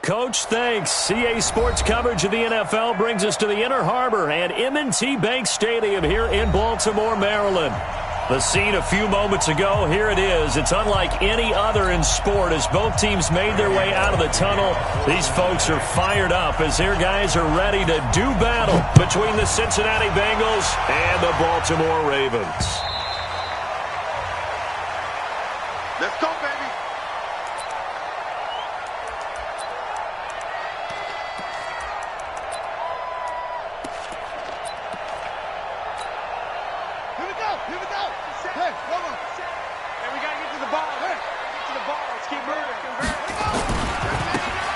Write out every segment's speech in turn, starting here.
Coach, thanks. CA Sports coverage of the NFL brings us to the Inner Harbor and M&T Bank Stadium here in Baltimore, Maryland. The scene a few moments ago, here it is. It's unlike any other in sport as both teams made their way out of the tunnel. These folks are fired up as their guys are ready to do battle between the Cincinnati Bengals and the Baltimore Ravens. Let's go, baby. Here we go. Here we go. Hey, come on. Hey, we got to get to the ball. Hey, get to the ball. Let's keep moving.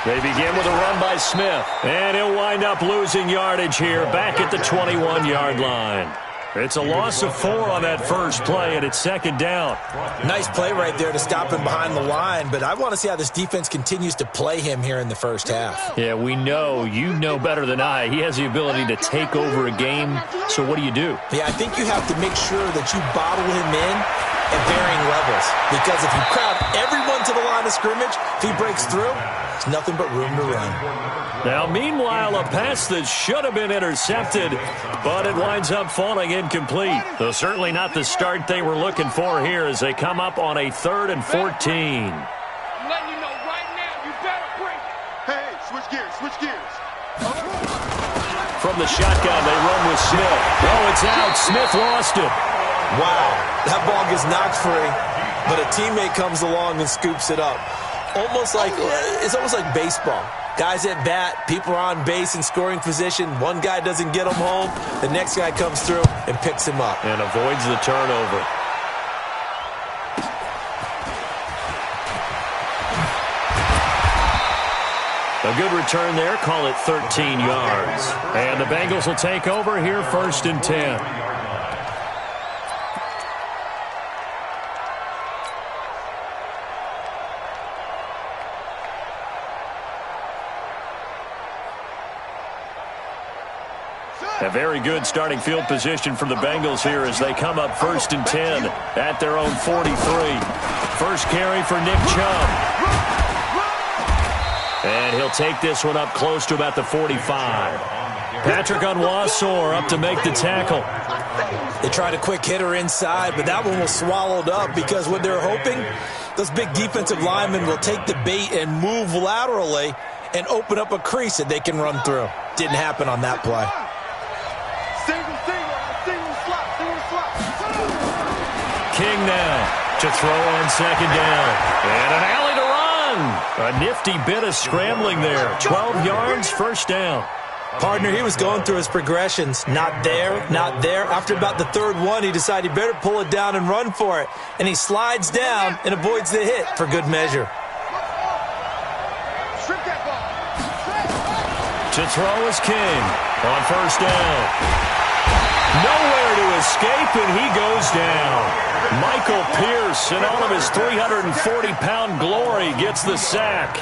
They begin with a run by Smith, and he'll wind up losing yardage here back at the 21-yard line. It's a loss of 4 on that first play, and it's second down. Nice play right there to stop him behind the line, but I want to see how this defense continues to play him here in the first half. Yeah, we know, you know better than I, he has the ability to take over a game, so what do you do? Yeah, I think you have to make sure that you bottle him in at varying levels, because if you crowd everyone to the line of scrimmage, if he breaks through, there's nothing but room to run. Now, meanwhile, a pass that should have been intercepted, but it winds up falling incomplete. Though certainly not the start they were looking for here as they come up on a 3rd and 14. I'm letting you know right now, you better break it. Hey, switch gears, switch gears. From the shotgun, they run with Smith. Oh, it's out. Smith lost it. Wow, that ball gets knocked free, but a teammate comes along and scoops it up. It's almost like baseball. Guys at bat, people are on base in scoring position. One guy doesn't get him home. The next guy comes through and picks him up. And avoids the turnover. A good return there. Call it 13 yards. And the Bengals will take over here 1st and 10. A very good starting field position for the Bengals here as they come up 1st and 10 at their own 43. First carry for Nick Chubb. And he'll take this one up close to about the 45. Patrick Onwuasor up to make the tackle. They tried a quick hitter inside, but that one was swallowed up because what they're hoping, those big defensive linemen will take the bait and move laterally and open up a crease that they can run through. Didn't happen on that play. King now to throw on 2nd down. And an alley to run. A nifty bit of scrambling there. 12 yards, 1st down. Partner, he was going through his progressions. Not there, not there. After about the 3rd one, he decided he better pull it down and run for it. And he slides down and avoids the hit for good measure. To throw is King on 1st down. Nowhere to escape, and he goes down. Michael Pierce, in all of his 340-pound glory, gets the sack.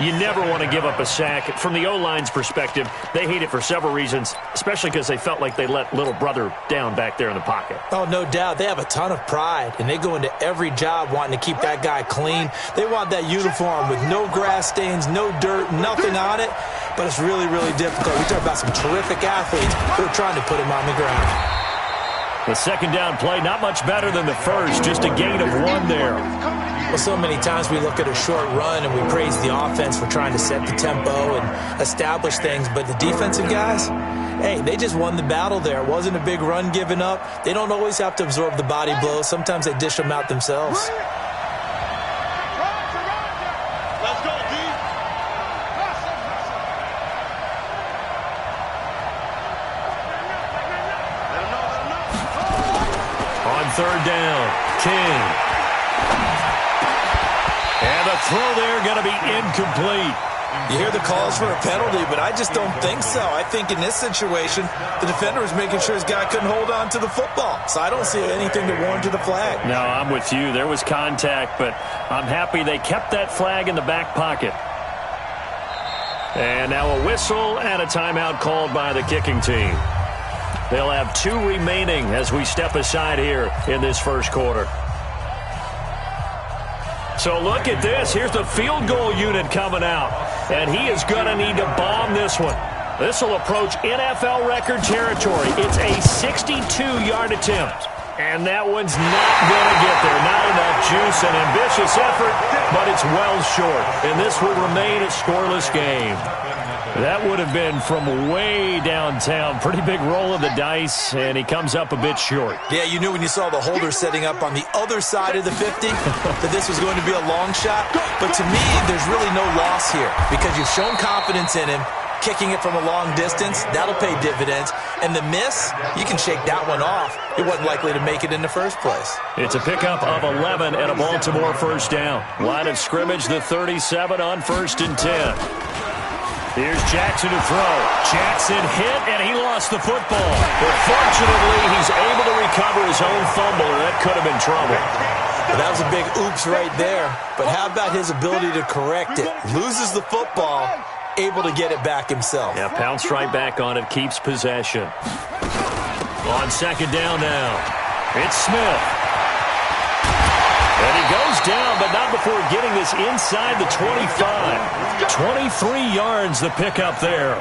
You never want to give up a sack. From the O-line's perspective, they hate it for several reasons, especially because they felt like they let little brother down back there in the pocket. Oh, no doubt. They have a ton of pride, and they go into every job wanting to keep that guy clean. They want that uniform with no grass stains, no dirt, nothing on it. But it's really, really difficult. We talk about some terrific athletes who are trying to put him on the ground. The 2nd down play, not much better than the first, just a gain of 1 there. Well, so many times we look at a short run and we praise the offense for trying to set the tempo and establish things, but the defensive guys, hey, they just won the battle there. It wasn't a big run given up. They don't always have to absorb the body blows. Sometimes they dish them out themselves. On 3rd down, King. And the throw there going to be incomplete. You hear the calls for a penalty, but I just don't think so. I think in this situation, the defender was making sure his guy couldn't hold on to the football. So I don't see anything that warranted a flag. No, I'm with you. There was contact, but I'm happy they kept that flag in the back pocket. And now a whistle and a timeout called by the kicking team. They'll have 2 remaining as we step aside here in this 1st quarter. So look at this. Here's the field goal unit coming out. And he is going to need to bomb this one. This will approach NFL record territory. It's a 62-yard attempt. And that one's not going to get there. Not enough juice, an ambitious effort, but it's well short. And this will remain a scoreless game. That would have been from way downtown. Pretty big roll of the dice, and he comes up a bit short. Yeah, you knew when you saw the holder setting up on the other side of the 50 that this was going to be a long shot. But to me, there's really no loss here because you've shown confidence in him. Kicking it from a long distance, that'll pay dividends. And the miss, you can shake that one off. It wasn't likely to make it in the first place. It's a pickup of 11 and a Baltimore first down. Line of scrimmage, the 37 on 1st and 10. Here's Jackson to throw. Jackson hit, and he lost the football. But fortunately, he's able to recover his own fumble, or that could have been trouble. But that was a big oops right there. But how about his ability to correct it? Loses the football, able to get it back himself. Yeah, pounced right back on it, keeps possession. On 2nd down now, it's Smith. And he goes down, but not before getting this inside the 25. 23 yards the pickup there.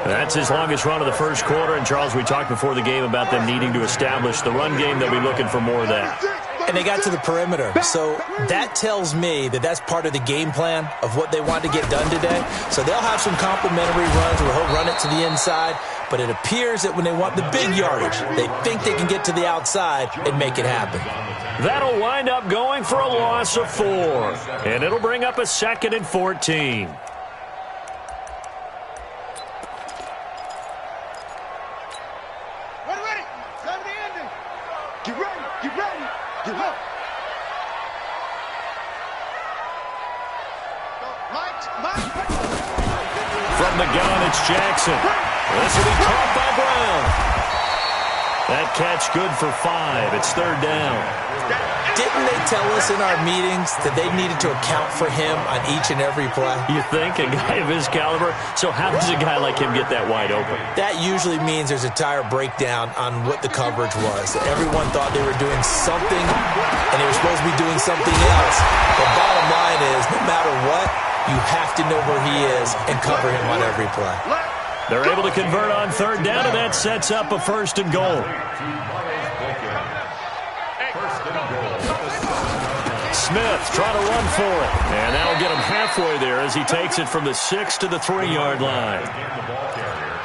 That's his longest run of the first quarter. And, Charles, we talked before the game about them needing to establish the run game. They'll be looking for more of that. And they got to the perimeter. So that tells me that that's part of the game plan of what they want to get done today. So they'll have some complimentary runs where he'll run it to the inside. But it appears that when they want the big yardage, they think they can get to the outside and make it happen. That'll wind up going for a loss of 4. And it'll bring up a 2nd and 14. Ready. Time to end it. Get ready. Get ready. Get up. From the gun, it's Jackson. This will be caught by Brown. That catch good for 5. It's 3rd down. Didn't they tell us in our meetings that they needed to account for him on each and every play? You think? A guy of his caliber? So how does a guy like him get that wide open? That usually means there's a tire breakdown on what the coverage was. Everyone thought they were doing something, and they were supposed to be doing something else. The bottom line is, no matter what, you have to know where he is and cover him on every play. They're able to convert on 3rd down, and that sets up a 1st and goal. Smith trying to run for it. And that'll get him halfway there as he takes it from the 6 to the 3-yard line.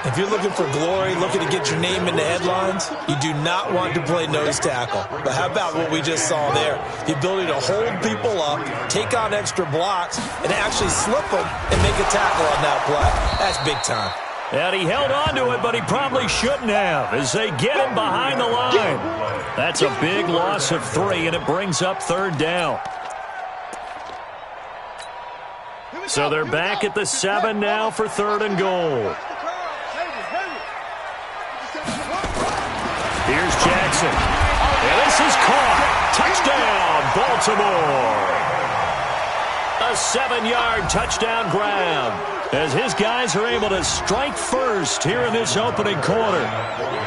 If you're looking for glory, looking to get your name in the headlines, you do not want to play nose tackle. But how about what we just saw there? The ability to hold people up, take on extra blocks, and actually slip them and make a tackle on that play. That's big time. And he held on to it, but he probably shouldn't have as they get him behind the line. That's a big loss of 3, and it brings up 3rd down. So they're back at the 7 now for 3rd and goal. Here's Jackson. And this is caught. Touchdown, Baltimore. A 7-yard touchdown grab as his guys are able to strike first here in this opening quarter.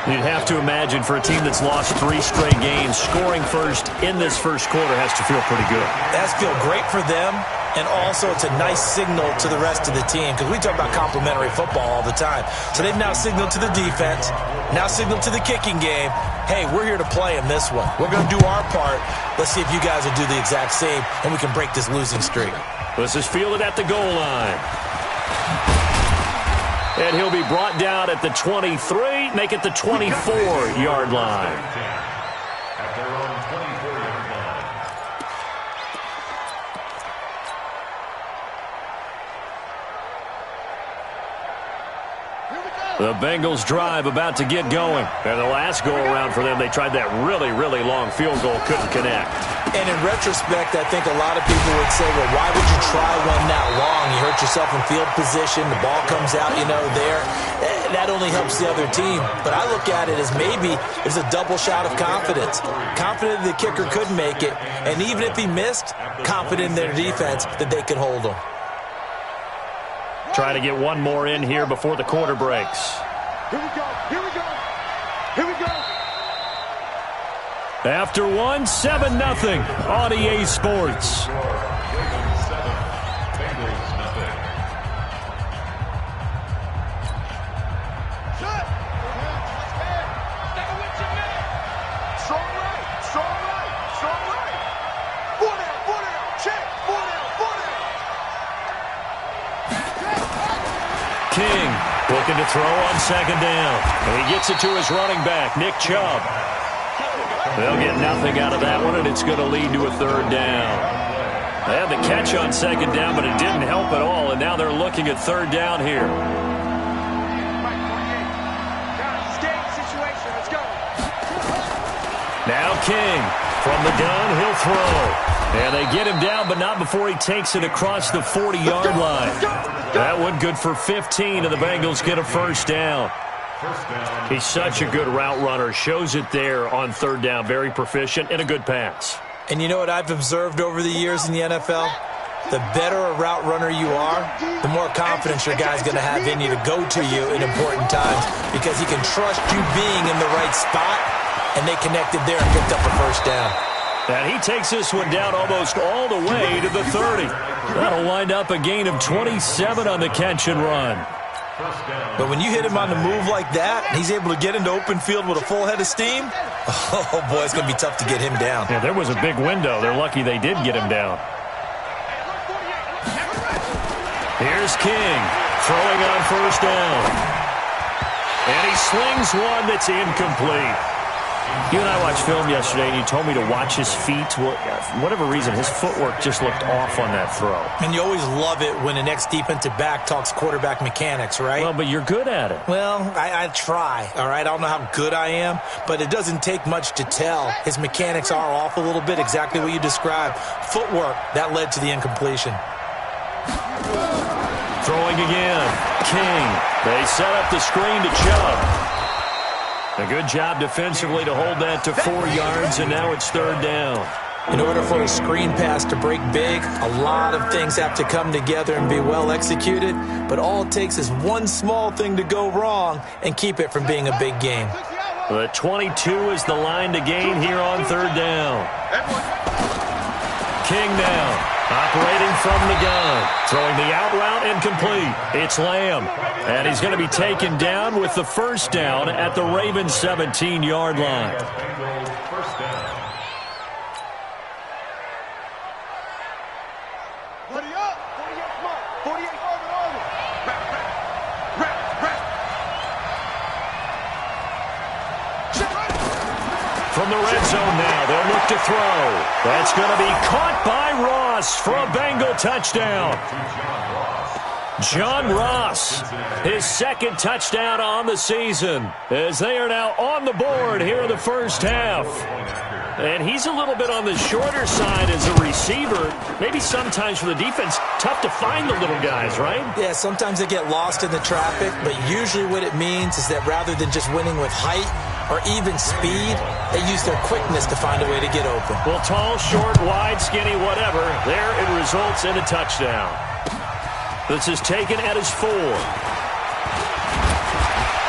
You'd have to imagine for a team that's lost 3 straight games, scoring first in this first quarter has to feel pretty good. That's feel great for them, and also it's a nice signal to the rest of the team because we talk about complimentary football all the time. So they've now signaled to the defense, now signaled to the kicking game, hey, we're here to play in this one. We're going to do our part. Let's see if you guys will do the exact same, and we can break this losing streak. This is fielded at the goal line. And he'll be brought down at the 23, make it the 24-yard line. The Bengals drive about to get going. And the last go-around for them, they tried that really, really long field goal, couldn't connect. And in retrospect, I think a lot of people would say, well, why would you try one that long? You hurt yourself in field position. The ball comes out, there. That only helps the other team. But I look at it as maybe it's a double shot of confidence. Confident the kicker could make it. And even if he missed, confident in their defense that they could hold him. Try to get one more in here before the quarter breaks. Here we go. Here we go. Here we go. After 7-0 on EA Sports. King looking to throw on second down. And he gets it to his running back, Nick Chubb. They'll get nothing out of that one, and it's going to lead to a third down. They had the catch on second down, but it didn't help at all, and now they're looking at third down here. Now King from the gun, he'll throw. And they get him down, but not before he takes it across the 40-yard line. That one good for 15, and the Bengals get a first down. He's such a good route runner. Shows it there on third down. Very proficient and a good pass. And you know what I've observed over the years in the NFL? The better a route runner you are, the more confidence your guy's going to have in you to go to you in important times because he can trust you being in the right spot, and they connected there and picked up a first down. And he takes this one down almost all the way to the 30. That'll wind up a gain of 27 on the catch and run. But when you hit him on the move like that, and he's able to get into open field with a full head of steam, oh, boy, it's going to be tough to get him down. Yeah, there was a big window. They're lucky they did get him down. Here's King throwing on first down. And he slings one that's incomplete. You and I watched film yesterday, and you told me to watch his feet. Well, for whatever reason, his footwork just looked off on that throw. And you always love it when the next defensive back talks quarterback mechanics, right? Well, but you're good at it. Well, I try, all right? I don't know how good I am, but it doesn't take much to tell. His mechanics are off a little bit, exactly what you described. Footwork, that led to the incompletion. Throwing again. King. They set up the screen to Chubb. A good job defensively to hold that to 4 yards, and now it's third down. In order for a screen pass to break big, a lot of things have to come together and be well executed, but all it takes is one small thing to go wrong and keep it from being a big game. The 22 is the line to gain here on third down. King now. Operating from the gun. Throwing the out route incomplete. It's Lamb. And he's going to be taken down with the first down at the Ravens' 17-yard line. From the red zone now, they'll look to throw. That's going to be caught by Ross for a Bengal touchdown. John Ross, his second touchdown on the season, as they are now on the board here in the first half. And he's a little bit on the shorter side as a receiver. Maybe sometimes for the defense, tough to find the little guys, right? Yeah, sometimes they get lost in the traffic, but usually what it means is that rather than just winning with height or even speed, they use their quickness to find a way to get open. Well, tall, short, wide, skinny, whatever, there it results in a touchdown. This is taken at his 4.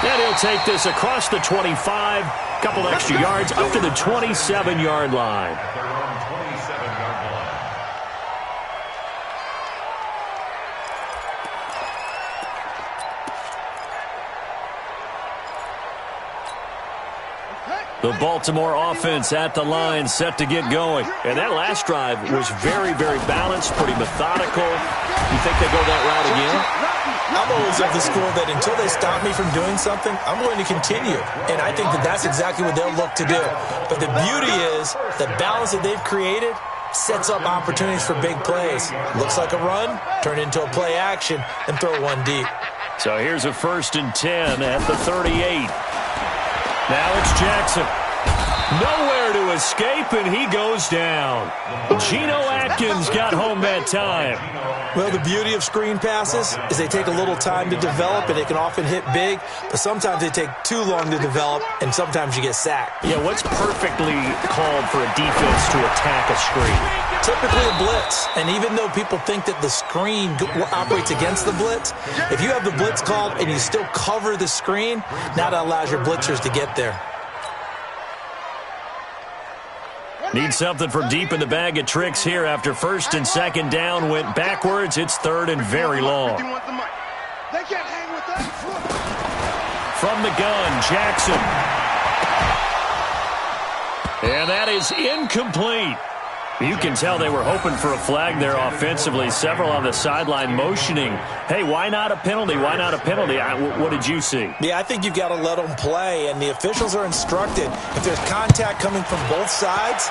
And he'll take this across the 25, couple extra yards up to the 27-yard line. The Baltimore offense at the line, set to get going. And that last drive was very, very balanced, pretty methodical. You think they go that route again? I'm always of the school that until they stop me from doing something, I'm going to continue. And I think that that's exactly what they'll look to do. But the beauty is the balance that they've created sets up opportunities for big plays. Looks like a run, turn into a play action, and throw one deep. So here's a 1st and 10 at the 38. Now it's Jackson. Nowhere to escape, and he goes down. Geno Atkins got home that time. Well, the beauty of screen passes is they take a little time to develop, and they can often hit big, but sometimes they take too long to develop, and sometimes you get sacked. Yeah, what's perfectly called for a defense to attack a screen? Typically a blitz, and even though people think that the screen operates against the blitz, if you have the blitz called and you still cover the screen, now that allows your blitzers to get there. Need something from deep in the bag of tricks here after 1st and 2nd down went backwards. It's 3rd and very long. From the gun, Jackson. And that is incomplete. You can tell they were hoping for a flag there offensively. Several on the sideline motioning, hey, why not a penalty? Why not a penalty? What did you see? Yeah, I think you've got to let them play, and the officials are instructed. If there's contact coming from both sides,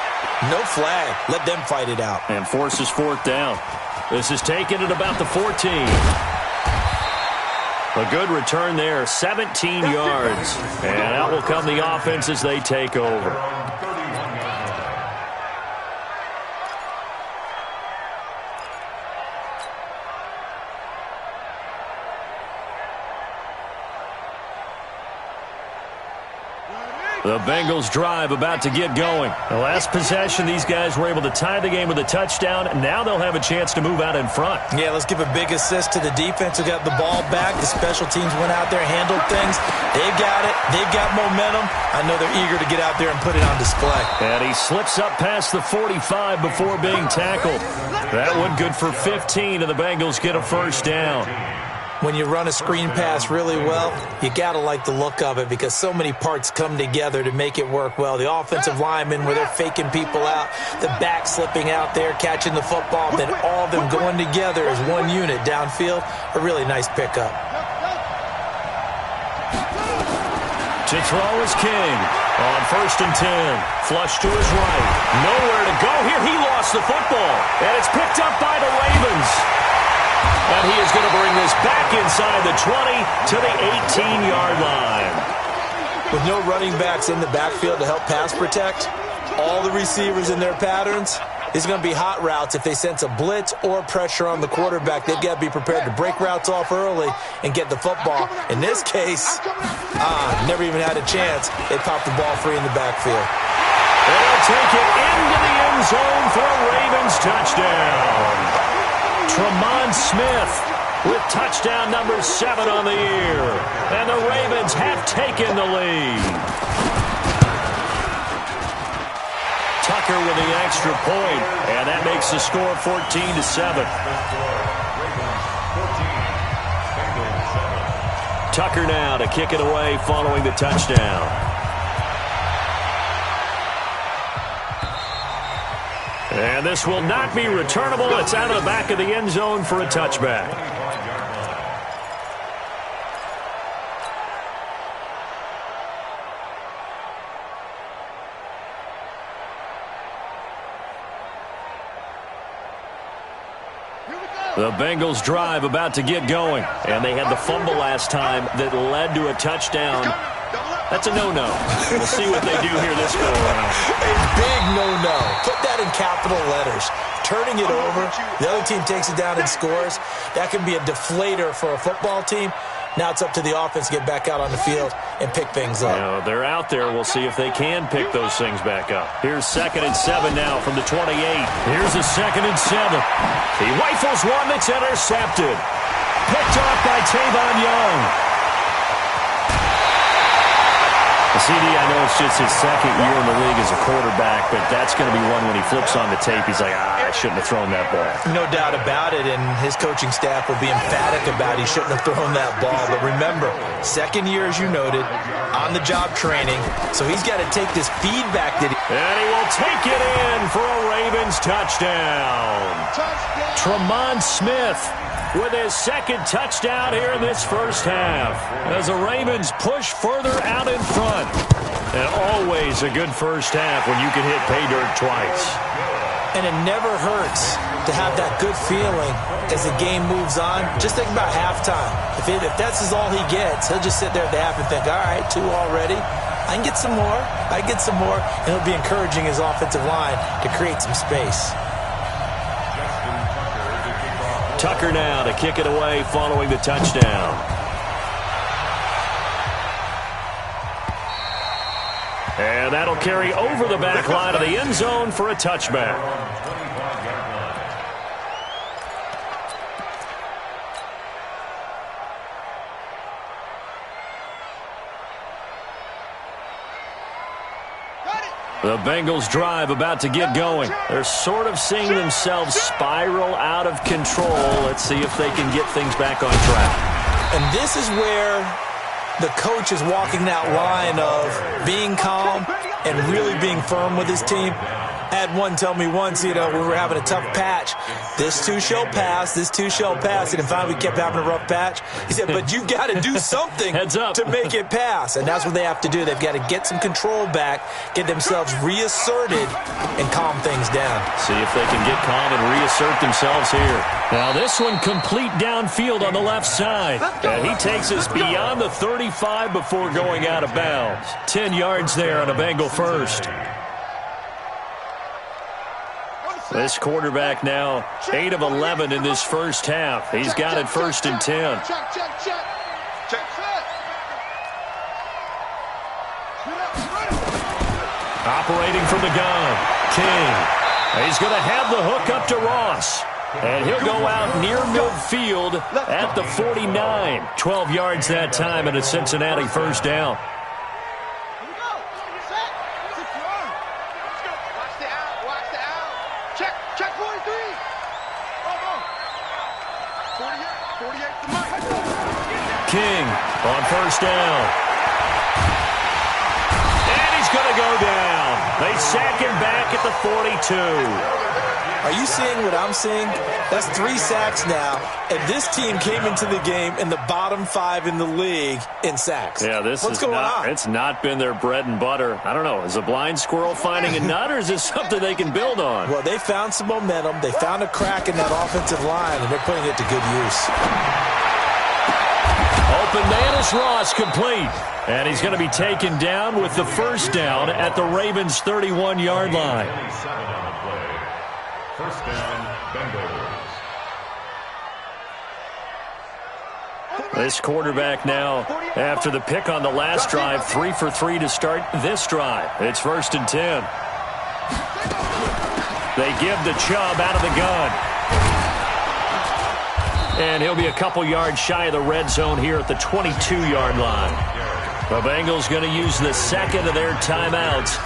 no flag. Let them fight it out. And forces fourth down. This is taken at about the 14. A good return there, 17 yards. And out will come the offense as they take over. The Bengals drive about to get going. The last possession, these guys were able to tie the game with a touchdown. Now they'll have a chance to move out in front. Yeah, let's give a big assist to the defense who got the ball back. The special teams went out there, handled things. They've got it. They've got momentum. I know they're eager to get out there and put it on display. And he slips up past the 45 before being tackled. That one good for 15, and the Bengals get a first down. When you run a screen pass really well, you got to like the look of it because so many parts come together to make it work well. The offensive linemen where they're faking people out, the back slipping out there, catching the football, then all of them going together as one unit downfield. A really nice pickup. To throw is King on 1st and 10. Flush to his right. Nowhere to go here. He lost the football, and it's picked up by the Ravens. And he is going to bring this back inside the 20 to the 18-yard line. With no running backs in the backfield to help pass protect, all the receivers in their patterns, it's going to be hot routes. If they sense a blitz or pressure on the quarterback, they've got to be prepared to break routes off early and get the football. In this case, never even had a chance. They popped the ball free in the backfield. They'll take it into the end zone for a Ravens touchdown. Tremont Smith with touchdown number 7 on the year. And the Ravens have taken the lead. Tucker with the extra point, and that makes the score 14-7. Tucker now to kick it away following the touchdown. And this will not be returnable. It's out of the back of the end zone for a touchback. The Bengals drive about to get going. And they had the fumble last time that led to a touchdown. That's a no-no. We'll see what they do here this go around. A big no-no. Put that in capital letters. Turning it over, the other team takes it down and scores. That can be a deflator for a football team. Now it's up to the offense to get back out on the field and pick things up. They're out there. We'll see if they can pick those things back up. Here's 2nd and 7 now from the 28. Here's a 2nd and 7. He rifles one that's intercepted. Picked off by Tavon Young. CD, I know it's just his 2nd year in the league as a quarterback, but that's going to be one when he flips on the tape. He's like, I shouldn't have thrown that ball. No doubt about it, and his coaching staff will be emphatic about he shouldn't have thrown that ball. But remember, 2nd year, as you noted, on-the-job training, so he's got to take this feedback that And he will take it in for a Ravens touchdown. Tremont Smith with his 2nd touchdown here in this first half as the Ravens push further out in front. And always a good first half when you can hit pay dirt twice. And it never hurts to have that good feeling as the game moves on. Just think about halftime. If that's all he gets, he'll just sit there at the half and think, all right, 2 already. I can get some more. I can get some more. And he'll be encouraging his offensive line to create some space. Tucker now to kick it away following the touchdown. And that'll carry over the back line of the end zone for a touchback. The Bengals drive about to get going. They're sort of seeing themselves spiral out of control. Let's see if they can get things back on track. And this is where the coach is walking that line of being calm and really being firm with his team. Had one tell me once, we were having a tough patch. This too shall pass, this too shall pass. And finally we kept having a rough patch. He said, but you got to do something to make it pass. And that's what they have to do. They've got to get some control back, get themselves reasserted, and calm things down. See if they can get calm and reassert themselves here. Now this one complete downfield on the left side. And he takes us beyond the 35 before going out of bounds. 10 yards there on a Bengal first. This quarterback now 8 of 11 in this first half. He's got it 1st and 10. Operating from the gun, King. He's going to have the hook up to Ross. And he'll go out near midfield at the 49. 12 yards that time and a Cincinnati first down. King on first down. And he's going to go down. They sack him back at the 42. Are you seeing what I'm seeing? That's 3 sacks now. And this team came into the game in the bottom 5 in the league in sacks. Yeah, what's going on? It's not been their bread and butter. I don't know. Is a blind squirrel finding a nut, or is this something they can build on? Well, they found some momentum. They found a crack in that offensive line, and they're putting it to good use. Open man is Ross, complete. And he's going to be taken down with the first down at the Ravens' 31-yard line. First down, Bengals. This quarterback now, after the pick on the last drive, 3 for 3 to start this drive. It's 1st and 10. They give the Chubb out of the gun. And he'll be a couple yards shy of the red zone here at the 22-yard line. The Bengals going to use the second of their timeouts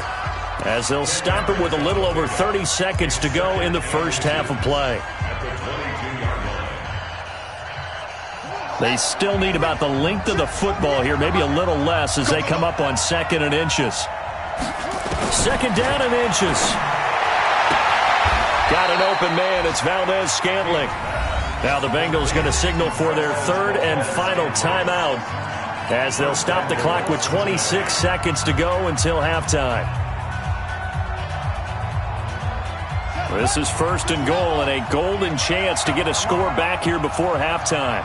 as they'll stop it with a little over 30 seconds to go in the first half of play. They still need about the length of the football here, maybe a little less as they come up on 2nd and inches. 2nd down and inches. Got an open man. It's Valdez-Scantling. Now the Bengals going to signal for their 3rd and final timeout as they'll stop the clock with 26 seconds to go until halftime. This is 1st and goal and a golden chance to get a score back here before halftime.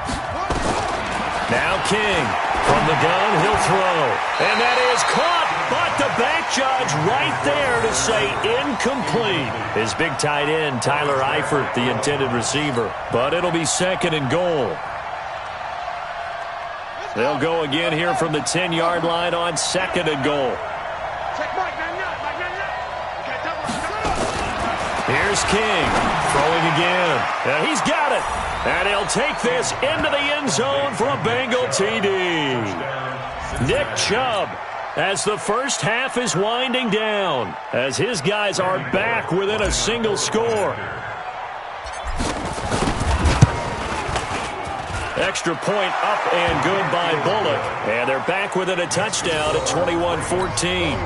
Now King from the gun, he'll throw. And that is caught, but the back judge right there to say incomplete. His big tight end, Tyler Eifert, the intended receiver. But it'll be 2nd and goal. They'll go again here from the 10-yard line on 2nd and goal. Here's King throwing again. And he's got it. And he'll take this into the end zone for a Bengal TD. Nick Chubb, as the first half is winding down, as his guys are back within a single score. Extra point up and good by Bullock. And they're back within a touchdown at 21-14.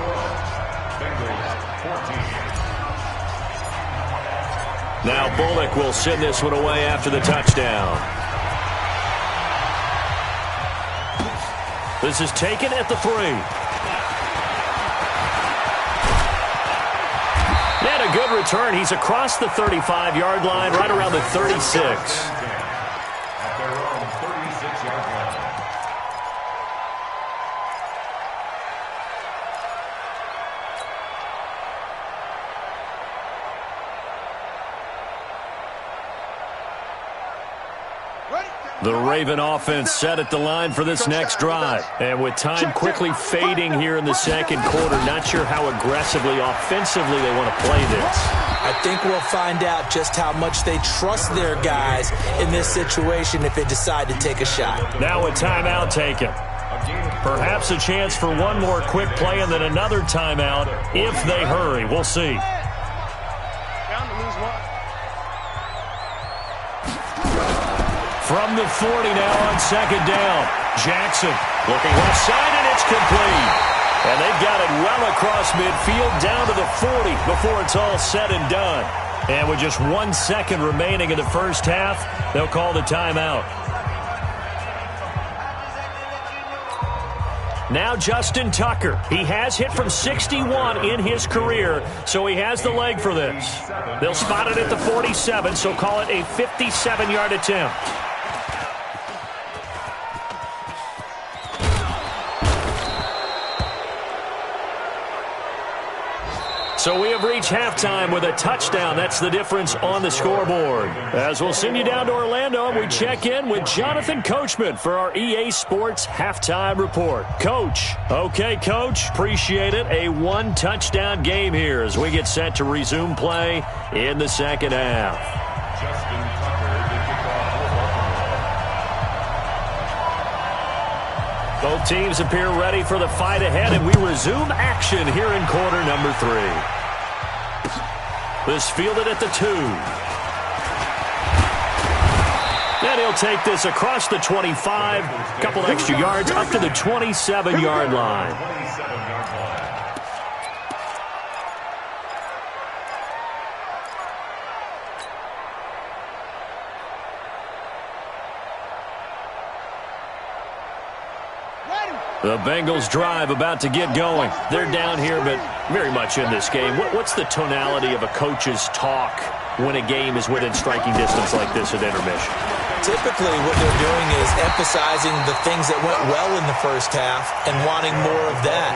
Now Bullock will send this one away after the touchdown. This is taken at the 3. And a good return. He's across the 35-yard line, right around the 36. The Raven offense set at the line for this next drive. And with time quickly fading here in the second quarter, not sure how aggressively, offensively they want to play this. I think we'll find out just how much they trust their guys in this situation if they decide to take a shot. Now a timeout taken. Perhaps a chance for one more quick play and then another timeout if they hurry. We'll see. From the 40 now on 2nd down. Jackson looking left side, and it's complete. And they've got it well across midfield down to the 40 before it's all said and done. And with just 1 second remaining in the first half, they'll call the timeout. Now Justin Tucker. He has hit from 61 in his career, so he has the leg for this. They'll spot it at the 47, so call it a 57-yard attempt. So we have reached halftime with a touchdown. That's the difference on the scoreboard. As we'll send you down to Orlando, we check in with Jonathan Coachman for our EA Sports Halftime Report. Coach. Okay, Coach. Appreciate it. A one-touchdown game here as we get set to resume play in the second half. Justin Tucker to kick off for Baltimore. Both teams appear ready for the fight ahead, and we resume action here in quarter number 3. This fielded at the 2. And he'll take this across the 25, a couple extra yards up to the 27-yard line. The Bengals drive about to get going. They're down here, but very much in this game. What's the tonality of a coach's talk when a game is within striking distance like this at intermission? Typically, what they're doing is emphasizing the things that went well in the first half and wanting more of that.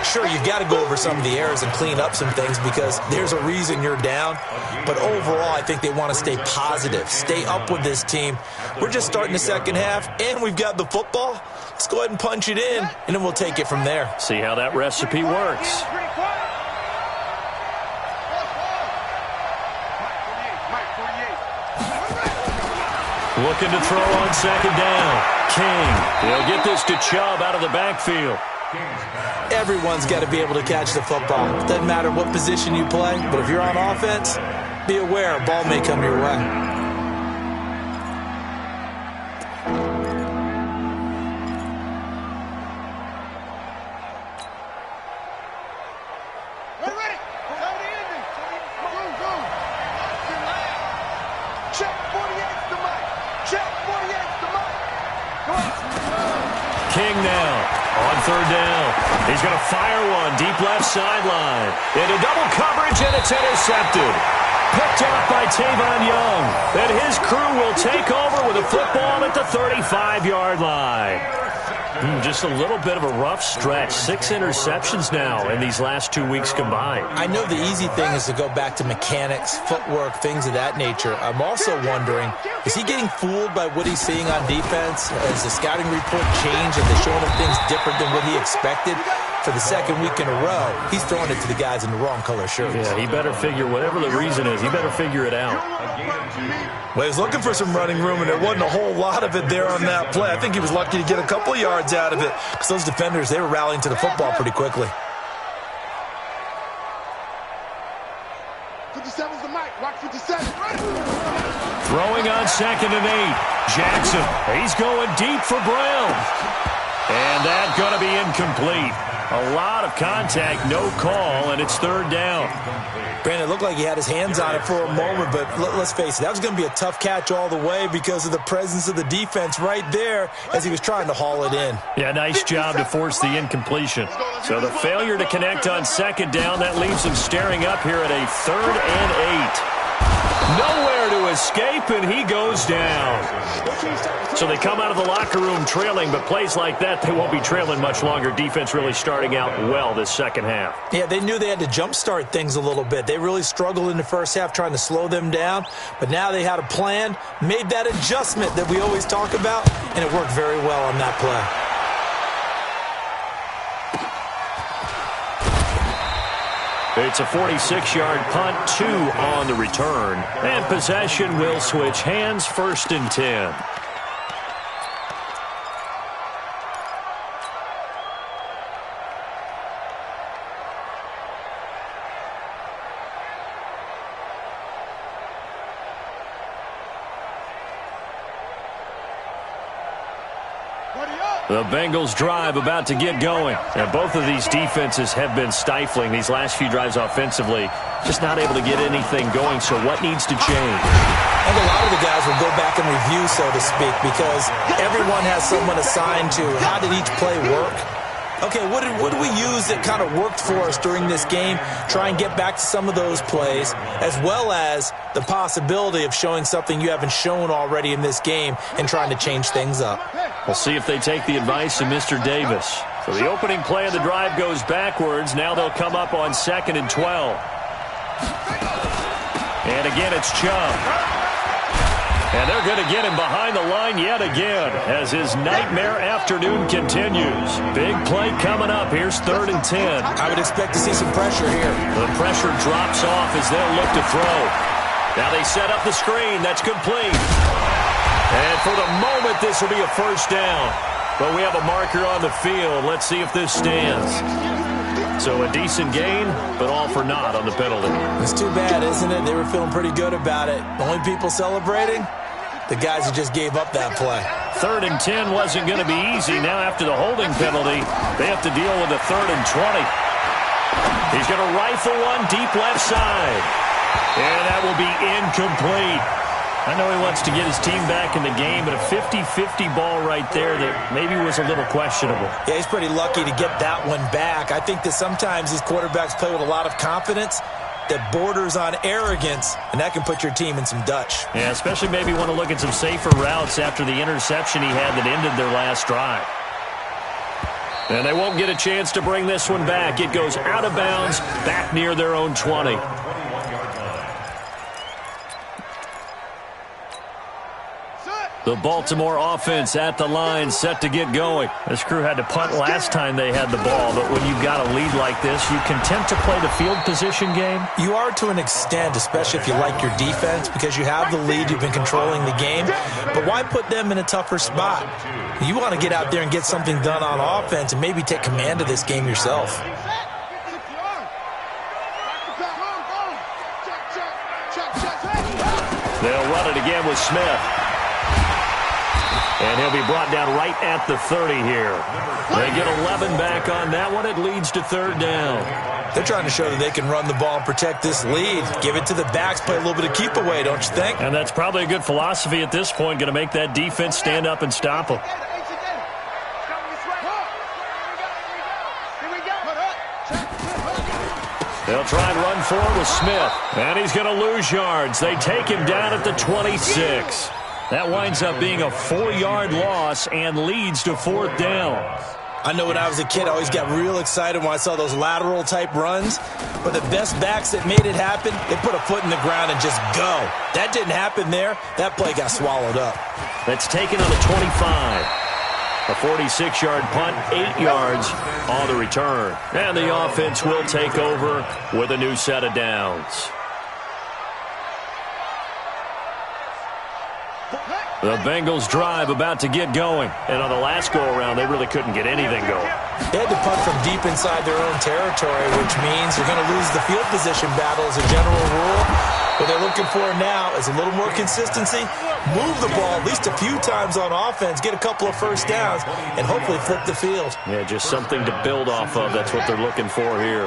Sure, you've got to go over some of the errors and clean up some things because there's a reason you're down. But overall, I think they want to stay positive, stay up with this team. We're just starting the second half, and we've got the football. Let's go ahead and punch it in, and then we'll take it from there. See how that recipe works. Looking to throw on second down. King. He'll get this to Chubb out of the backfield. Everyone's got to be able to catch the football. Doesn't matter what position you play, but if you're on offense, be aware a ball may come your way. King now on third down. He's going to fire one deep left sideline. Into double coverage, and it's intercepted. Picked off by Tavon Young. And his crew will take over with a football at the 35-yard line. Just a little bit of a rough stretch. 6 interceptions now in these last 2 weeks combined. I know the easy thing is to go back to mechanics, footwork, things of that nature. I'm also wondering, is he getting fooled by what he's seeing on defense? Has the scouting report changed? Have they shown him things different than what he expected? For the second week in a row, he's throwing it to the guys in the wrong color shirts. Yeah, he better figure, whatever the reason is, he better figure it out. Well, he's looking for some running room, and there wasn't a whole lot of it there on that play. I think he was lucky to get a couple of yards out of it because those defenders, they were rallying to the football pretty quickly. 57's the mic. Watch 57. Throwing on 2nd and 8. Jackson, he's going deep for Brown. And that's going to be incomplete. A lot of contact, no call, and it's third down. Brandon, it looked like he had his hands on it for a moment, but let's face it, that was going to be a tough catch all the way because of the presence of the defense right there as he was trying to haul it in. Yeah, nice job to force the incompletion. So the failure to connect on second down, that leaves him staring up here at a 3rd and 8. Nowhere to escape, and he goes down. So they come out of the locker room trailing, but plays like that, they won't be trailing much longer. Defense really starting out well this second half. Yeah, they knew they had to jumpstart things a little bit. They really struggled in the first half trying to slow them down, but now they had a plan, made that adjustment that we always talk about, and it worked very well on that play. It's a 46-yard punt, 2 on the return. And possession will switch hands, 1st and 10. The Bengals drive about to get going. And both of these defenses have been stifling these last few drives offensively. Just not able to get anything going, so what needs to change? I think a lot of the guys will go back and review, so to speak, because everyone has someone assigned to how did each play work. Okay, what did we use that kind of worked for us during this game? Try and get back to some of those plays, as well as the possibility of showing something you haven't shown already in this game and trying to change things up. We'll see if they take the advice of Mr. Davis. So the opening play of the drive goes backwards. Now they'll come up on 2nd and 12. And again, it's Chubb. And they're going to get him behind the line yet again as his nightmare afternoon continues. Big play coming up. Here's 3rd and 10. I would expect to see some pressure here. The pressure drops off as they'll look to throw. Now they set up the screen. That's complete. And for the moment, this will be a first down. But we have a marker on the field. Let's see if this stands. So a decent gain, but all for naught on the penalty. It's too bad, isn't it? They were feeling pretty good about it. The only people celebrating? The guys who just gave up that play. 3rd and 10 wasn't going to be easy. Now after the holding penalty, they have to deal with a 3rd and 20. He's going to rifle one deep left side. And that will be incomplete. I know he wants to get his team back in the game, but a 50-50 ball right there that maybe was a little questionable. Yeah, he's pretty lucky to get that one back. I think that sometimes these quarterbacks play with a lot of confidence that borders on arrogance, and that can put your team in some Dutch. Yeah, especially maybe want to look at some safer routes after the interception he had that ended their last drive. And they won't get a chance to bring this one back. It goes out of bounds, back near their own 20. The Baltimore offense at the line, set to get going. This crew had to punt last time they had the ball, but when you've got a lead like this, you content to play the field position game? You are to an extent, especially if you like your defense, because you have the lead, you've been controlling the game. But why put them in a tougher spot? You want to get out there and get something done on offense and maybe take command of this game yourself. They'll run it again with Smith. And he'll be brought down right at the 30 here. They get 11 back on that one. It leads to 3rd down. They're trying to show that they can run the ball and protect this lead. Give it to the backs, play a little bit of keep away, don't you think? And that's probably a good philosophy at this point, going to make that defense stand up and stop them. They'll try and run forward with Smith. And he's going to lose yards. They take him down at the 26. That winds up being a 4-yard loss and leads to 4th down. I know when I was a kid, I always got real excited when I saw those lateral-type runs. But the best backs that made it happen, they put a foot in the ground and just go. That didn't happen there. That play got swallowed up. That's taken on the 25. A 46-yard punt, 8 yards on the return. And the offense will take over with a new set of downs. The Bengals drive about to get going. And on the last go-around, they really couldn't get anything going. They had to punt from deep inside their own territory, which means they're going to lose the field position battle as a general rule. What they're looking for now is a little more consistency, move the ball at least a few times on offense, get a couple of first downs, and hopefully flip the field. Yeah, just something to build off of. That's what they're looking for here.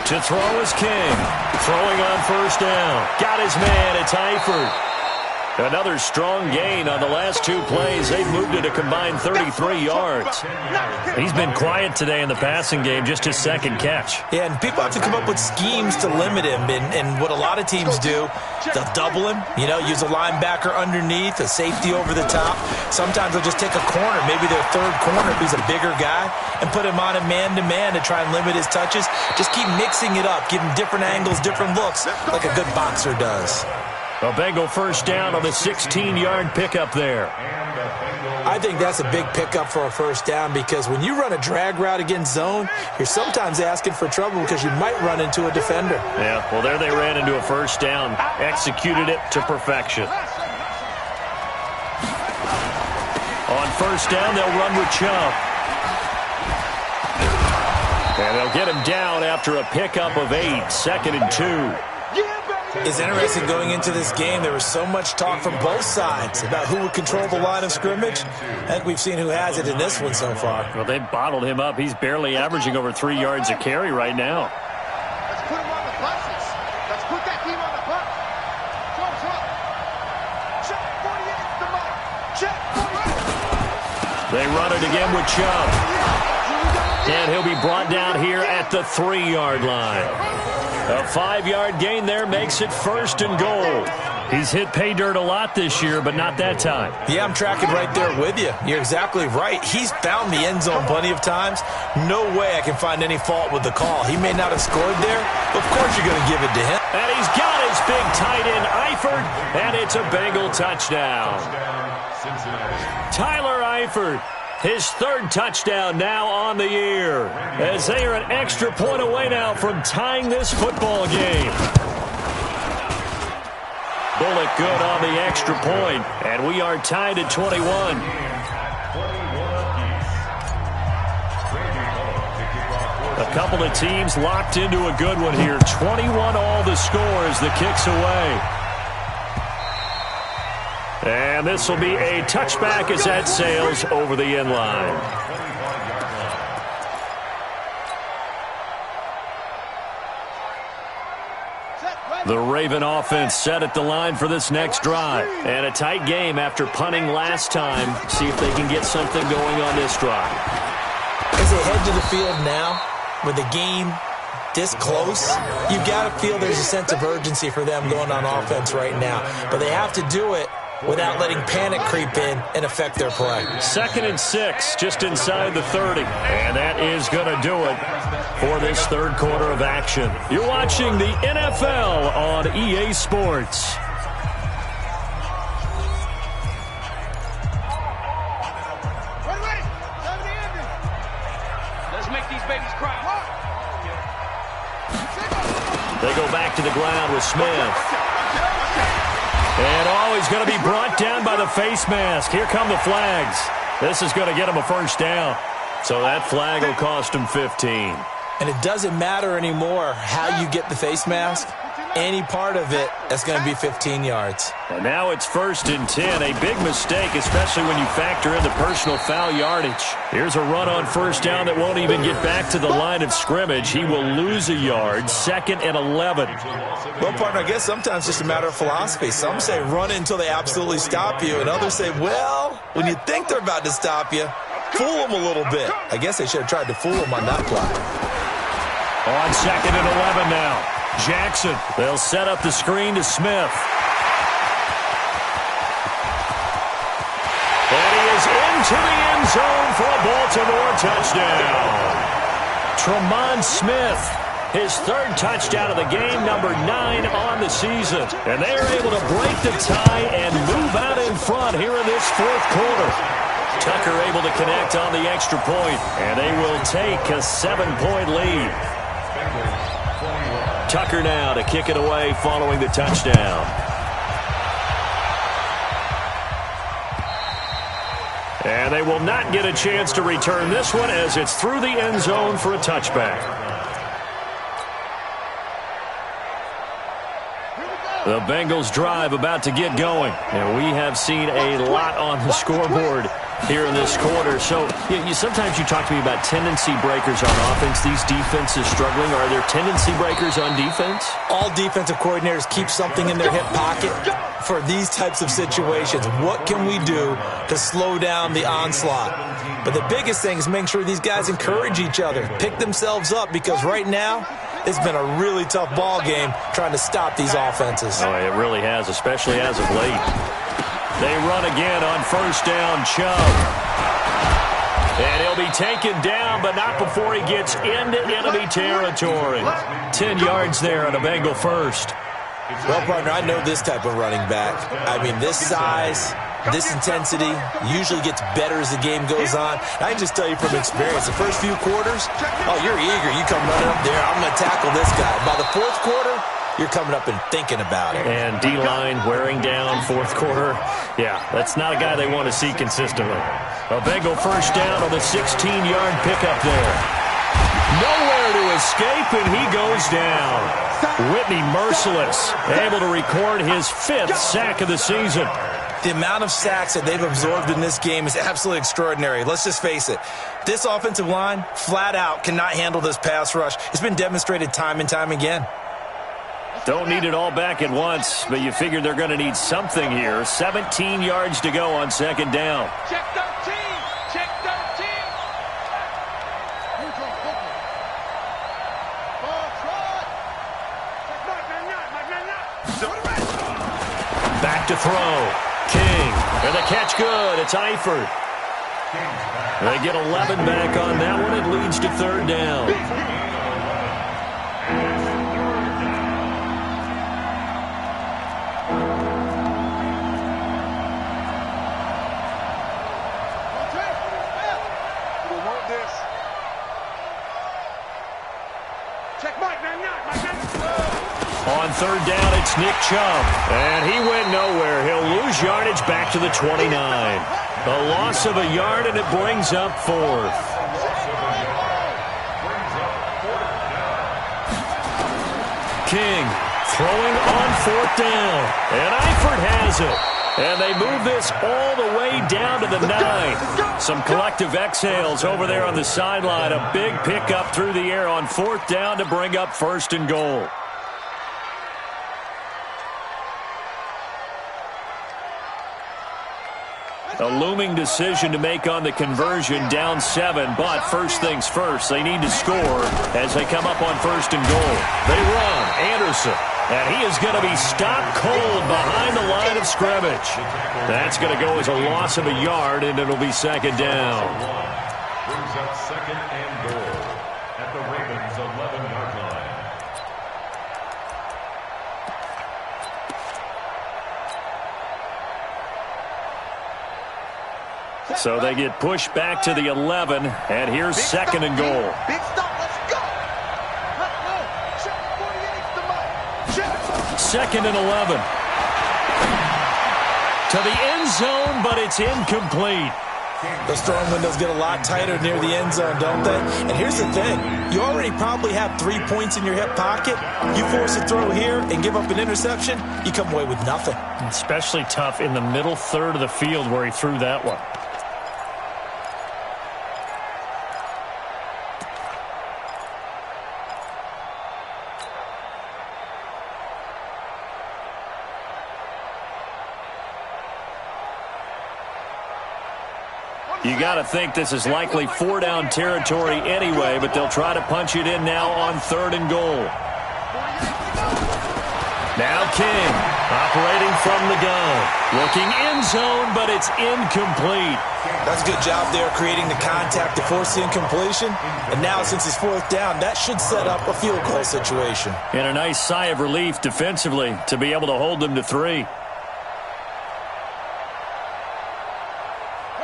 To throw is King. Throwing on 1st down. Got his man. It's Eifert. Another strong gain on the last 2 plays. They've moved it a combined 33 yards. He's been quiet today in the passing game, just his 2nd catch. Yeah, and people have to come up with schemes to limit him. And what a lot of teams do, they'll double him, use a linebacker underneath, a safety over the top. Sometimes they'll just take a corner, maybe their 3rd corner if he's a bigger guy, and put him on a man-to-man to try and limit his touches. Just keep mixing it up, give him different angles, different looks, like a good boxer does. A Bengal 1st down on the 16-yard pickup there. I think that's a big pickup for a 1st down because when you run a drag route against zone, you're sometimes asking for trouble because you might run into a defender. Yeah, well, there they ran into a 1st down, executed it to perfection. On 1st down, they'll run with Chubb. And they'll get him down after a pickup of 8, 2nd and 2. It's interesting going into this game. There was so much talk from both sides about who would control the line of scrimmage. I think we've seen who has it in this one so far. Well, they bottled him up. He's barely averaging over 3 yards a carry right now. Let's put him on the buses. Let's put that team on the bus. Check 48, the mark. Check 48. They run it again with Chubb. And he'll be brought down here at the 3-yard line. A 5-yard gain there makes it 1st and goal. He's hit pay dirt a lot this year, but not that time. Yeah, I'm tracking right there with you. You're exactly right. He's found the end zone plenty of times. No way I can find any fault with the call. He may not have scored there, but of course you're going to give it to him. And he's got his big tight end, Eifert, and it's a Bengal touchdown. Tyler Eifert, his 3rd touchdown now on the year, as they are an extra point away now from tying this football game. Bullock good on the extra point, and we are tied at 21. A couple of teams locked into a good one here. 21 all the scores, the kicks away. And this will be a touchback as that sails over the end line. The Raven offense set at the line for this next drive. And a tight game after punting last time. See if they can get something going on this drive. As they head to the field now, with the game this close, you've got to feel there's a sense of urgency for them going on offense right now. But they have to do it without letting panic creep in and affect their play. 2nd and 6, just inside the 30. And that is going to do it for this 3rd quarter of action. You're watching the NFL on EA Sports. Ready. Time to end it. Let's make these babies cry. They go back to the ground with Smith. And he's going to be brought down by the face mask. Here come the flags. This is going to get him a 1st down. So that flag will cost him 15. And it doesn't matter anymore how you get the face mask. Any part of it, that's going to be 15 yards. And now it's 1st and 10. A big mistake, especially when you factor in the personal foul yardage. Here's a run on 1st down that won't even get back to the line of scrimmage. He will lose a yard. 2nd and 11. Well, partner, I guess sometimes it's just a matter of philosophy. Some say run until they absolutely stop you, and others say, well, when you think they're about to stop you, fool them a little bit. I guess they should have tried to fool them on that play. On 2nd and 11 now. Jackson, they'll set up the screen to Smith. And he is into the end zone for a Baltimore touchdown. Tremont Smith, his 3rd touchdown of the game, number 9 on the season. And they are able to break the tie and move out in front here in this 4th quarter. Tucker able to connect on the extra point, and they will take a 7-point lead. Tucker now to kick it away following the touchdown. And they will not get a chance to return this one as it's through the end zone for a touchback. The Bengals drive about to get going. And we have seen a lot on the scoreboard here in this quarter. So sometimes you talk to me about tendency breakers on offense. These defenses struggling. Are there tendency breakers on defense? All defensive coordinators keep something in their hip pocket for these types of situations. What can we do to slow down the onslaught? But the biggest thing is making sure these guys encourage each other, pick themselves up, because right now it's been a really tough ball game trying to stop these offenses. Oh, it really has, especially as of late. They run again on 1st down, Chubb. And he'll be taken down, but not before he gets into enemy territory. 10 yards there on a Bengal 1st. Well, partner, I know this type of running back. I mean, this size, this intensity usually gets better as the game goes on. I can just tell you from experience, the first few quarters, oh, you're eager. You come running up there, I'm going to tackle this guy. By the 4th quarter, you're coming up and thinking about it. And D-line wearing down 4th quarter. Yeah, that's not a guy they want to see consistently. A Bengal 1st down on the 16-yard pickup there. Nowhere to escape, and he goes down. Whitney merciless, able to record his 5th sack of the season. The amount of sacks that they've absorbed in this game is absolutely extraordinary. Let's just face it. This offensive line, flat out, cannot handle this pass rush. It's been demonstrated time and time again. Don't need it all back at once, but you figure they're going to need something here. 17 yards to go on 2nd down. Check 13. Check 13. Back to throw. King. And the catch good. It's Eifert. They get 11 back on that one. It leads to 3rd down. On 3rd down, it's Nick Chubb. And he went nowhere. He'll lose yardage back to the 29. A loss of a yard, and it brings up 4th. King throwing on 4th down. And Eifert has it. And they move this all the way down to the 9. Some collective exhales over there on the sideline. A big pickup through the air on 4th down to bring up 1st and goal. A looming decision to make on the conversion, down 7, but first things first, they need to score as they come up on 1st and goal. They run, Anderson, and he is going to be stopped cold behind the line of scrimmage. That's going to go as a loss of a yard, and it'll be 2nd down. Brings up 2nd and goal at the Ravens' 11-yard line. So they get pushed back to the 11, and here's 2nd and goal. Big stop, let's go. 2nd and 11. To the end zone, but it's incomplete. Those throwing windows get a lot tighter near the end zone, don't they? And here's the thing. You already probably have 3 points in your hip pocket. You force a throw here and give up an interception, you come away with nothing. Especially tough in the middle third of the field where he threw that one. You got to think this is likely 4-down territory anyway, but they'll try to punch it in now on 3rd and goal. Now King, operating from the gun. Looking end zone, but it's incomplete. That's a good job there, creating the contact to force the incompletion. And now, since it's 4th down, that should set up a field goal situation. And a nice sigh of relief defensively to be able to hold them to 3.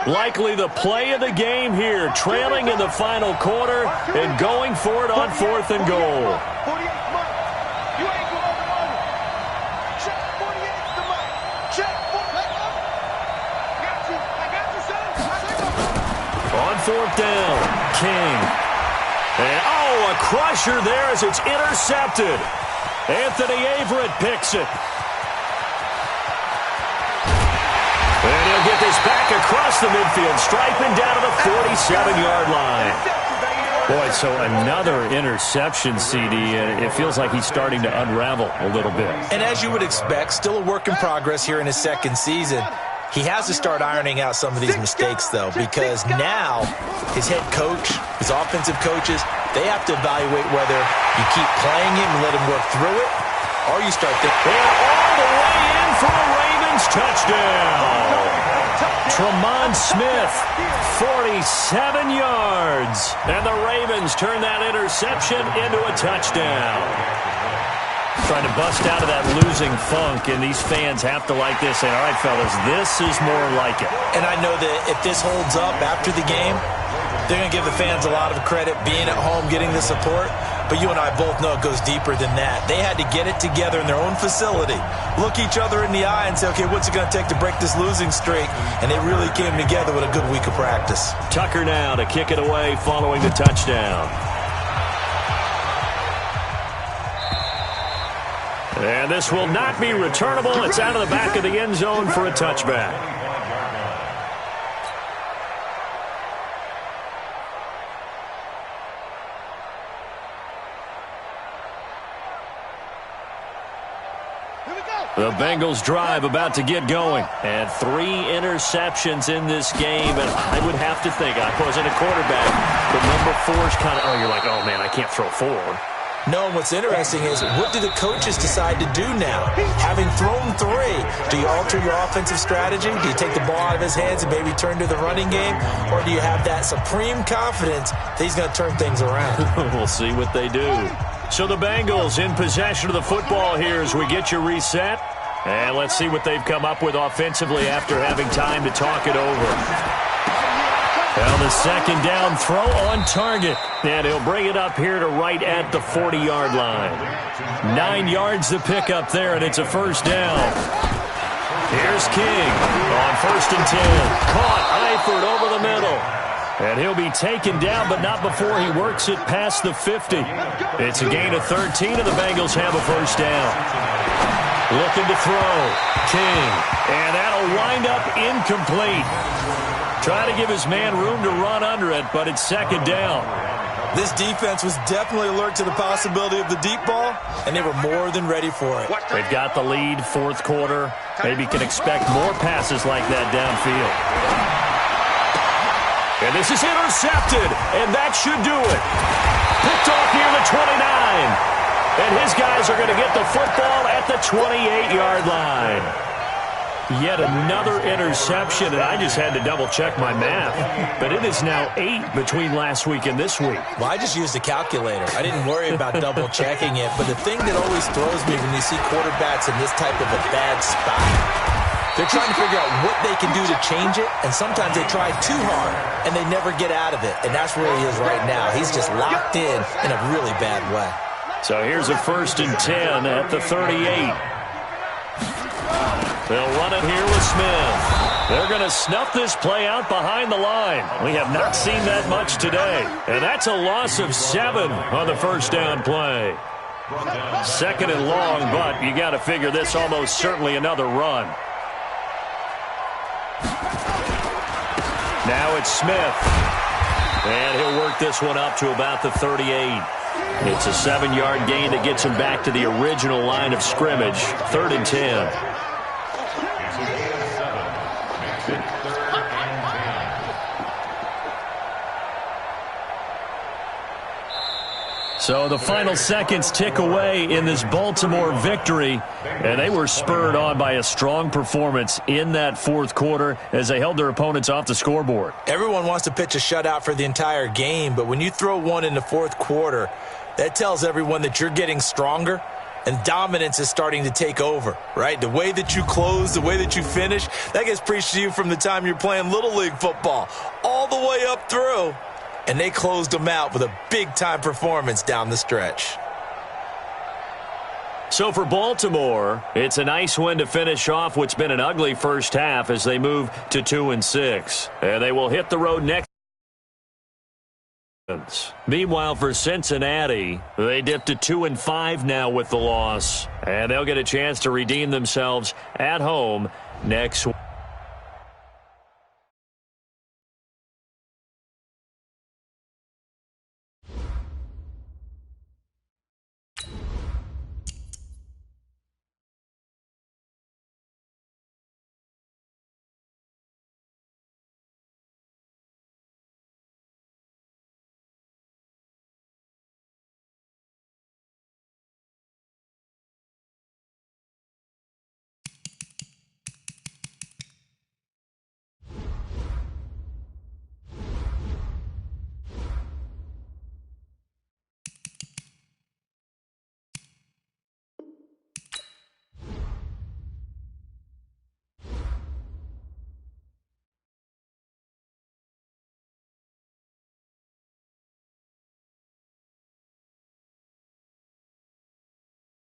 Likely the play of the game here, trailing in the final quarter and going for it on 4th and goal. On 4th down, King. And a crusher there as it's intercepted. Anthony Averett picks it. And he'll get this back across the midfield, striping down to the 47-yard line. Boy, so another interception, CD, and it feels like he's starting to unravel a little bit. And as you would expect, still a work in progress here in his 2nd season. He has to start ironing out some of these mistakes, though, because now his head coach, his offensive coaches, they have to evaluate whether you keep playing him and let him work through it, or you start thinking, and all the way in for a Ravens touchdown. Tremont Smith, 47 yards. And the Ravens turn that interception into a touchdown. Trying to bust out of that losing funk, and these fans have to like this. And, all right, fellas, this is more like it. And I know that if this holds up after the game, they're going to give the fans a lot of credit being at home, getting the support. But you and I both know it goes deeper than that. They had to get it together in their own facility, look each other in the eye and say, okay, what's it going to take to break this losing streak? And they really came together with a good week of practice. Tucker now to kick it away following the touchdown. And this will not be returnable. It's out of the back of the end zone for a touchback. The Bengals drive about to get going. And 3 interceptions in this game. And I would have to think, I wasn't a quarterback, but number 4 is kind of, you're like, oh, man, I can't throw 4. No, and what's interesting is, what do the coaches decide to do now? Having thrown 3, do you alter your offensive strategy? Do you take the ball out of his hands and maybe turn to the running game? Or do you have that supreme confidence that he's going to turn things around? We'll see what they do. So the Bengals in possession of the football here as we get you reset. And let's see what they've come up with offensively after having time to talk it over. Well, the second down throw on target. And he'll bring it up here to right at the 40-yard line. 9 yards to pick up there, and it's a first down. Here's King on 1st and 10. Caught Eifert over the middle. And he'll be taken down, but not before he works it past the 50. It's a gain of 13, and the Bengals have a first down. Looking to throw. King. And that'll wind up incomplete. Trying to give his man room to run under it, but it's second down. This defense was definitely alert to the possibility of the deep ball, and they were more than ready for it. They've got the lead, 4th quarter. Maybe can expect more passes like that downfield. And this is intercepted, and that should do it. Picked off near the 29. And his guys are going to get the football at the 28-yard line. Yet another interception, and I just had to double-check my math. But it is now 8 between last week and this week. Well, I just used a calculator. I didn't worry about double-checking it. But the thing that always throws me when you see quarterbacks in this type of a bad spot, they're trying to figure out what they can do to change it, and sometimes they try too hard, and they never get out of it. And that's where he is right now. He's just locked in a really bad way. So here's a 1st and 10 at the 38. They'll run it here with Smith. They're going to snuff this play out behind the line. We have not seen that much today. And that's a loss of 7 on the first down play. 2nd and long, but you got to figure this almost certainly another run. Now it's Smith. And he'll work this one up to about the 38. It's a 7-yard gain that gets him back to the original line of scrimmage. 3rd and 10. So the final seconds tick away in this Baltimore victory, and they were spurred on by a strong performance in that 4th quarter as they held their opponents off the scoreboard. Everyone wants to pitch a shutout for the entire game, but when you throw one in the 4th quarter, that tells everyone that you're getting stronger and dominance is starting to take over, right? The way that you close, the way that you finish, that gets preached to you from the time you're playing Little League football all the way up through. And they closed them out with a big-time performance down the stretch. So for Baltimore, it's a nice win to finish off what's been an ugly first half as they move to 2-6. And they will hit the road next. Meanwhile, for Cincinnati, they dipped to 2-5 now with the loss. And they'll get a chance to redeem themselves at home next week.